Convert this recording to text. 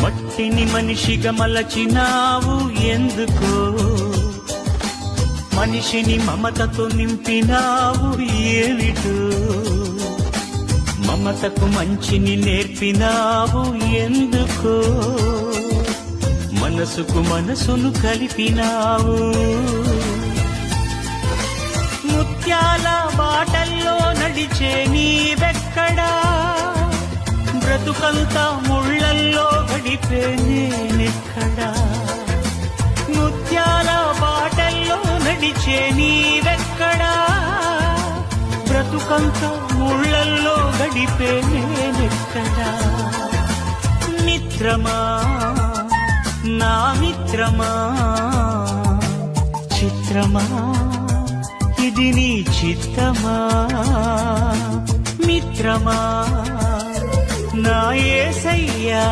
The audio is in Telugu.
మట్టిని మనిషిగా మలచినావు ఎందుకో, మనిషిని మమతతో నింపినావు ఏమిటో, మమతకు మంచిని నేర్పినావు ఎందుకో, మనసుకు మనసును కలిపినావు. ముత్యాల బాటల్లో నడిచే నీవెక్కడా, బ్రతుకంతా ముళ్ళల్లో గడిపే నేనెక్కడా. ముత్యాల బాటల్లో నడిచే నీవెక్కడా, బ్రతుకంతా ముళ్ళల్లో గడిపే నేనెక్కడా. మిత్రమా నా మిత్రమా, చిత్రమా ఇది నీ చిత్తమా. మిత్రమా నా యేసయ్యా.